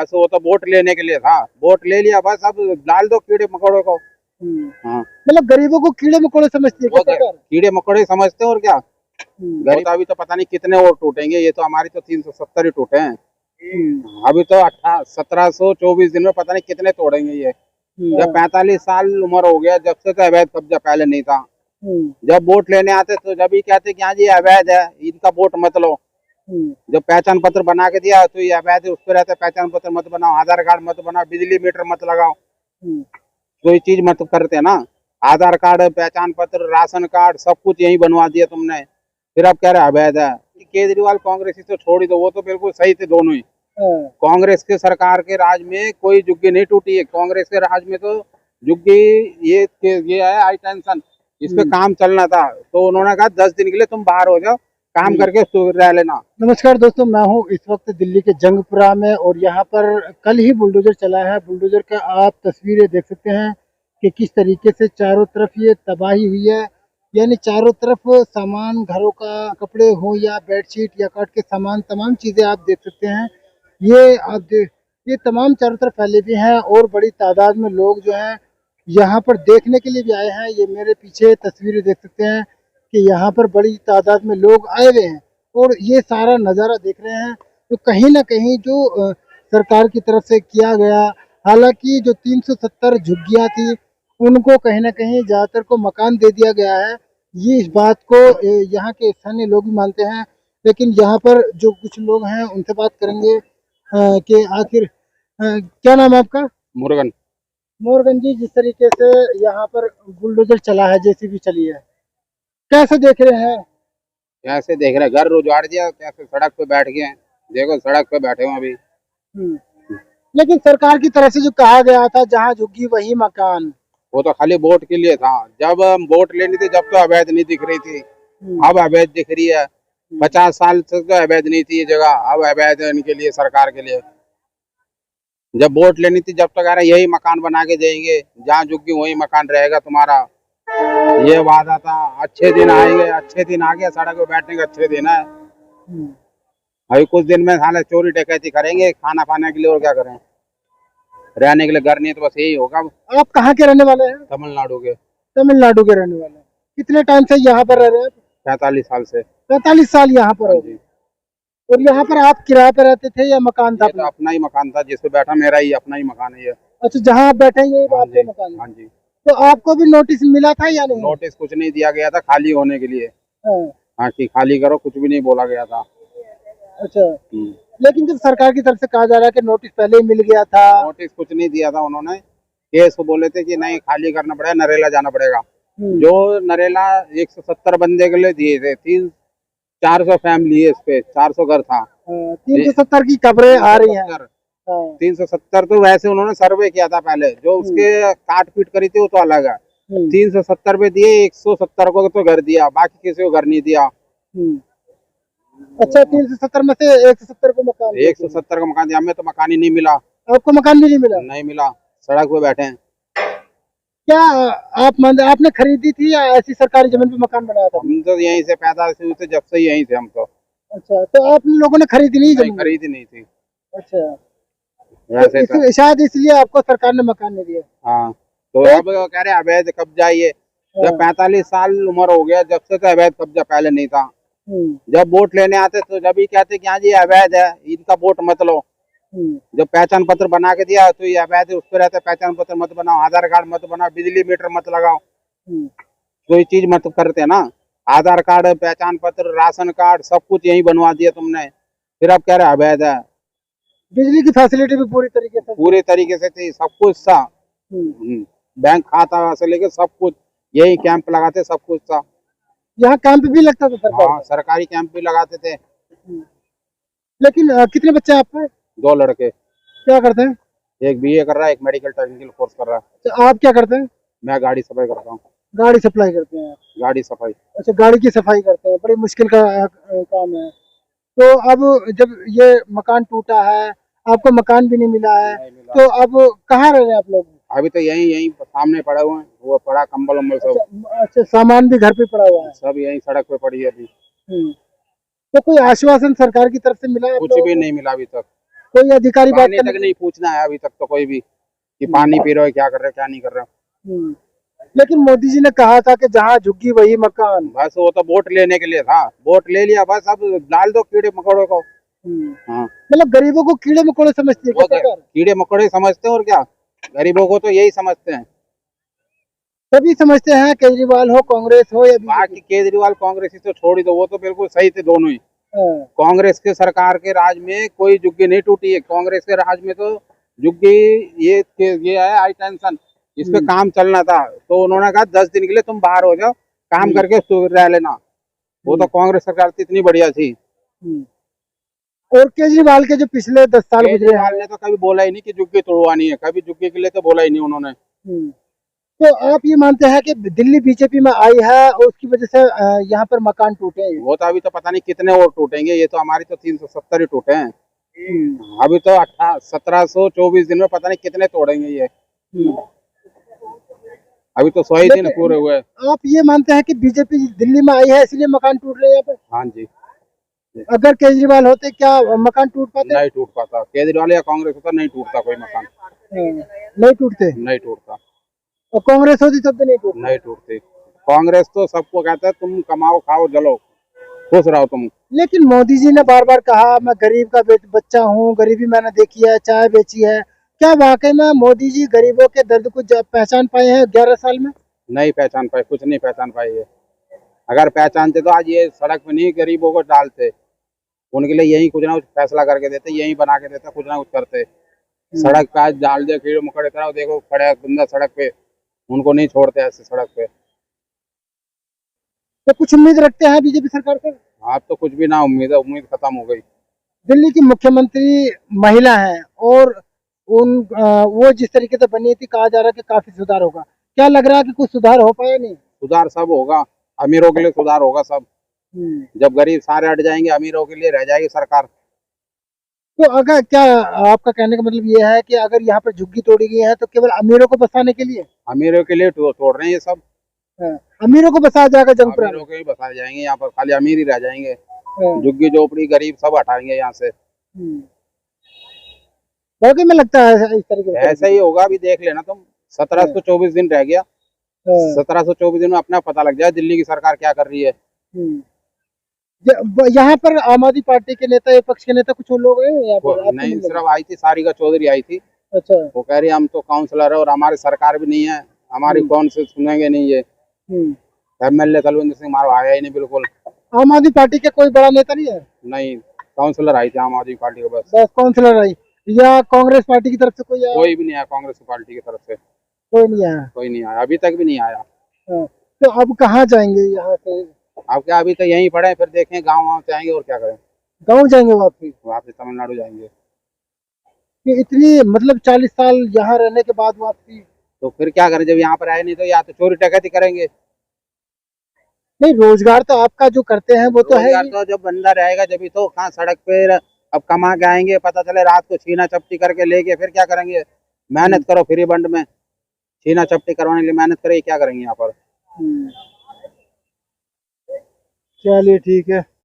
बस वो तो वोट लेने के लिए था, वोट ले लिया बस, अब डाल दो कीड़े मकोड़ों को। हाँ, मतलब गरीबों को कीड़े मकोड़े समझती है क्या वो सरकार? कीड़े मकोड़े समझते हैं और क्या। गरीब अभी तो पता नहीं कितने और टूटेंगे, ये तो हमारी तो 370 ही टूटे हैं। अभी तो 1724 दिन में पता नहीं कितने तोड़ेंगे ये। जब 45 साल उम्र हो गया जब से, तो अवैध कब्जा पहले नहीं था। जब वोट लेने आते तो जब ही कहते कि हाँ जी अवैध है, इनका वोट मत लो। जब पहचान पत्र बना के दिया तो ये अवैध है, उस पर रहता है पहचान पत्र मत बनाओ, आधार कार्ड मत बनाओ, बिजली मीटर मत लगाओ, कोई चीज मत करते ना। आधार कार्ड, पहचान पत्र, राशन कार्ड सब कुछ यही बनवा दिया तुमने, फिर अब कह रहे अवैध है। केजरीवाल कांग्रेसी तो छोड़ ही दो, वो तो बिल्कुल सही थे दोनों ही। कांग्रेस के सरकार के राज में कोई झुग्गी नहीं टूटी है, कांग्रेस के राज में तो झुग्गी ये है हाई टेंशन, इस पे काम चलना था, तो उन्होंने कहा 10 दिन के लिए तुम बाहर हो जाओ, काम करके रह लेना। नमस्कार दोस्तों, मैं हूं इस वक्त दिल्ली के जंगपुरा में और यहां पर कल ही बुलडोजर चला है। बुलडोजर का आप तस्वीरें देख सकते हैं कि किस तरीके से चारों तरफ ये तबाही हुई है। यानी चारों तरफ सामान, घरों का, कपड़े हो या बेडशीट या काट के सामान, तमाम चीजें आप देख सकते हैं। ये तमाम चारों तरफ फैले भी हैं और बड़ी तादाद में लोग जो हैं यहाँ पर देखने के लिए भी आए हैं। ये मेरे पीछे तस्वीरें देख सकते हैं कि यहाँ पर बड़ी तादाद में लोग आए हुए हैं और ये सारा नज़ारा देख रहे हैं। तो कहीं ना कहीं जो सरकार की तरफ से किया गया, हालांकि जो 370 झुग्गियाँ थी उनको कहीं ना कहीं ज़्यादातर को मकान दे दिया गया है, ये इस बात को यहाँ के स्थानीय लोग भी मानते हैं। लेकिन यहाँ पर जो कुछ लोग हैं उनसे बात करेंगे कि आखिर क्या नाम है आपका? मुरुगन। मोरगन जी, जिस तरीके से यहाँ पर बुलडोजर चला है, जेसीबी चली है, कैसे देख रहे हैं? कैसे देख रहे, घर उजाड़ दिया, कैसे सड़क पे बैठ गए हैं, देखो सड़क पे बैठे हुए अभी। लेकिन सरकार की तरफ से जो कहा गया था जहाँ झुग्गी वही मकान, वो तो खाली वोट के लिए था, जब वोट लेनी थी जब तो अवैध नहीं दिख रही थी, अब अवैध दिख रही है। 50 साल से तो अवैध नहीं थी ये जगह, अब अवैध है इनके लिए, सरकार के लिए। जब वोट लेनी थी जब तक कह रहे यही मकान बना के देंगे, जहाँ झुग्गी वही मकान रहेगा तुम्हारा, ये वादा था। अच्छे दिन आएंगे, अच्छे दिन आ गए, सड़क पे बैठने के अच्छे दिन है। अभी कुछ दिन में साले चोरी डकैती करेंगे खाना खाने के लिए, और क्या करें, रहने के लिए घर नहीं तो बस यही होगा। आप कहाँ के रहने वाले हैं? तमिलनाडु के। तमिलनाडु के रहने वाले हैं। कितने टाइम से यहाँ पर रह रहे हैं? 45 साल से। 45 साल यहाँ पर हो गए। और यहाँ पर आप किराए पर रहते थे या मकान था? तो अपना ही मकान था, जिस पे बैठा मेरा ही अपना ही मकान है ये। अच्छा, जहाँ आप बैठे हैं यही आपका मकान है? हाँ जी। तो आपको भी नोटिस मिला था या नहीं? नोटिस कुछ नहीं दिया गया था, खाली होने के लिए। हाँ कि खाली करो, कुछ भी नहीं बोला गया था। अच्छा, लेकिन जब सरकार की तरफ से कहा जा रहा है कि नोटिस पहले ही मिल गया था। नोटिस कुछ नहीं दिया था उन्होंने, केस को बोले थे कि नहीं खाली करना पड़ेगा, नरेला जाना पड़ेगा। जो नरेला 170 बंदे के लिए दिए थे, 400 फैमिली है इस पे, 400 घर था। 370 की खबरें आ रही हैं। 370 तो वैसे उन्होंने सर्वे किया था पहले, जो उसके काट पीट करी थी वो तो अलग है। 370 पे दिए, 170 को तो घर दिया, बाकी किसी को घर नहीं दिया। अच्छा, 370 में से 170 को मकान? 170 का मकान दिया, हमें तो मकान ही नहीं मिला। आपको मकान भी नहीं मिला? नहीं मिला, सड़क पे बैठे हैं। क्या आपने खरीदी थी या ऐसी सरकारी जमीन पे मकान बनाया था? हम तो यहीं से पैदा हुए थे, जब से यहीं थे हम तो। अच्छा, तो आप लोगों ने खरीदी नहीं जमीन? खरीदी नहीं थी। अच्छा, वैसे तो शायद इसलिए आपको सरकार ने मकान नहीं दिया। हाँ, तो अब कह रहे अवैध कब्जा ये। जब 45 साल उम्र हो गया जब से, तो अवैध कब्जा पहले नहीं था। जब वोट लेने आते तो जब ही कहते कि हाँ जी अवैध है, इनका वोट मत लो। जब पहचान पत्र बना के दिया तो ये अवैध है, उस पर रहता है पहचान पत्र मत बनाओ, आधार कार्ड मत बनाओ, बिजली मीटर मत लगाओ, कोई चीज मत करते ना। आधार कार्ड, पहचान पत्र, राशन कार्ड सब कुछ यही बनवा दिया तुमने, फिर अब कह रहे अवैध है। बिजली की फैसिलिटी भी पूरी तरीके से थी, सब कुछ था। बैंक खाता से लेके सब कुछ, यही कैंप लगाते, सब कुछ था। यहाँ कैंप भी लगता था सरकार? हाँ, सरकारी कैंप भी लगाते थे। लेकिन कितने बच्चे आपके? 2 लड़के। क्या करते हैं? एक बीए कर रहा है, एक मेडिकल टेक्निकल कोर्स कर रहा है। तो आप क्या करते हैं? मैं गाड़ी सफाई करता हूँ। गाड़ी सप्लाई करते हैं? गाड़ी सफाई। अच्छा, गाड़ी की सफाई करते हैं, बड़ी मुश्किल का काम है। तो अब जब ये मकान टूटा है, आपको मकान भी नहीं मिला है, तो अब कहाँ रह रहे हैं आप लोग? अभी तो यही सामने पड़े हुए हैं, वो पड़ा कंबल उम्बल सब। अच्छा, सामान भी घर पे पड़ा हुआ है? सब यही सड़क पे पड़ी है अभी। तो कोई आश्वासन सरकार की तरफ से मिला? कुछ भी नहीं मिला अभी तक। कोई अधिकारी बात पानी करने तक नहीं पूछना है अभी तक तो कोई भी कि पानी पी रहे हो, क्या कर रहे हो, क्या नहीं कर रहे हो। लेकिन मोदी जी ने कहा था कि जहाँ झुग्गी वही मकान। बस वो तो वोट लेने के लिए था, वोट ले लिया बस, अब डाल दो कीड़े मकोड़ों को। हाँ, मतलब गरीबों को कीड़े मकोड़े समझती है क्या वो सरकार? कीड़े मकोड़े समझते हैं और क्या, गरीबों को तो यही समझते हैं। सभी समझते हैं, केजरीवाल हो, कांग्रेस हो या बीजेपी। बाकी केजरीवाल कांग्रेस तो छोड़ ही दो, वो तो बिल्कुल सही थे दोनों ही। हाँ, कांग्रेस के सरकार के राज में कोई झुग्गी नहीं टूटी है, कांग्रेस के राज में तो झुग्गी ये है हाई टेंशन, इस पे काम चलना था तो उन्होंने कहा 10 दिन के लिए तुम बाहर हो जाओ, काम करके रह लेना। वो तो कांग्रेस सरकार तो इतनी बढ़िया थी। और केजरीवाल के जो पिछले 10 साल गुजरे हैं, केजरीवाल ने तो कभी बोला ही नहीं कि झुग्गी तोड़वानी है, कभी झुग्गी के लिए तो बोला ही नहीं उन्होंने। तो आप ये मानते हैं कि दिल्ली बीजेपी में आई है और उसकी वजह से यहाँ पर मकान टूटे हैं? वो तो अभी तो पता नहीं कितने और टूटेंगे, ये तो हमारी तो 370 ही टूटे हैं। अभी तो 1724 दिन में पता नहीं कितने तोड़ेंगे ये। अभी तो 100 ही दिन पूरे हुए। आप ये मानते हैं कि बीजेपी दिल्ली में आई है इसलिए मकान टूट रहे हैं यहाँ पे? हाँ जी। अगर केजरीवाल होते क्या मकान टूट पाते? नहीं टूट पाता, केजरीवाल या कांग्रेस होता नहीं टूटता कोई मकान, नहीं टूटते। नहीं टूटता। और कांग्रेस होती तब भी नहीं टूटते। नहीं टूटती। कांग्रेस तो सबको कहता है तुम कमाओ खाओ जलो खुश रहो तुम। लेकिन मोदी जी ने बार बार कहा मैं गरीब का बच्चा हूँ, गरीबी मैंने देखी है, चाय बेची है। क्या वाकई में मोदी जी गरीबों के दर्द को पहचान पाए हैं 11 साल में? नहीं पहचान पाए, कुछ नहीं पहचान पाए ये। अगर पहचानते तो आज ये सड़क पे नहीं गरीबों को डालते, उनके लिए यही कुछ ना कुछ फैसला करके देते, यही बना के देते, कुछ ना कुछ करते। सड़क पे आज डाल दे कीड़े मकोड़े तरह, देखो खड़े हैं बंदा सड़क पे, उनको नहीं छोड़ते ऐसे सड़क पे। तो कुछ उम्मीद रखते हैं बीजेपी सरकार से? आप तो कुछ भी ना उम्मीद है, उम्मीद खत्म हो गई। दिल्ली की मुख्यमंत्री महिला है और वो जिस तरीके से बनी थी, कहा जा रहा है कि काफी सुधार होगा। क्या लग रहा है कि कुछ सुधार हो पाया? नहीं, सुधार सब होगा, अमीरों के लिए सुधार होगा सब। जब गरीब सारे हट जाएंगे, अमीरों के लिए रह जाएगी सरकार। तो अगर क्या आपका कहने का मतलब ये है कि अगर यहाँ पर झुग्गी तोड़ी गई है तो केवल अमीरों को बसाने के लिए? अमीरों के लिए तोड़ रहे हैं ये सब। अमीरों को बसाया जाएगा जंगपुरा में? अमीरों के ही बसाए जाएंगे, यहाँ पर खाली अमीर ही रह जाएंगे। हाँ। झुग्गी झोपड़ी गरीब सब हटाएंगे यहाँ से। वाकई में लगता है इस तरीके से? ऐसा ही होगा, अभी देख लेना तुम, 1724 दिन रह गया। 1724 दिन में अपना पता लग जाए दिल्ली की सरकार क्या कर रही है। यहाँ पर आम आदमी पार्टी के नेता, विपक्ष के नेता कुछ और लोग हैं यहाँ पर? नहीं, सिर्फ आई थी सारिका चौधरी आई थी। अच्छा। वो कह रही हम तो काउंसलर है और हमारी सरकार भी नहीं है, हमारी कौन से सुनेंगे नहीं ये। MLA तलविंदर सिंह मारो आया ही नहीं बिल्कुल। आम आदमी पार्टी के कोई बड़ा नेता नहीं है? नहीं, काउंसलर आई थी आम आदमी पार्टी को बस। काउंसलर आई? या कांग्रेस पार्टी की तरफ से कोई आया? कोई भी नहीं आया कांग्रेस पार्टी की तरफ से, कोई नहीं आया। कोई नहीं आया, अभी तक भी नहीं आया। तो अब कहाँ जाएंगे यहाँ से? अब क्या, अभी तो यहीं पड़े, फिर देखें गाँव से आएंगे और क्या करें। गाँव जाएंगे वापस? वापस तमिलनाडु जाएंगे। कि इतनी मतलब 40 साल यहाँ रहने के बाद वापसी? तो फिर क्या करें, जब यहाँ पर आए नहीं तो या तो चोरी डकैती करेंगे। नहीं, रोजगार तो आपका जो करते हैं वो तो है ही। तो जब बंदा रहेगा जब तो, कहाँ सड़क पे अब कमा के आएंगे, पता चले रात को छीना चपटी करके लेके फिर क्या करेंगे। मेहनत करो फ्री बंड में, छीना चपटी करवाने के लिए मेहनत करें, क्या करेंगे यहाँ पर। चलिए ठीक है।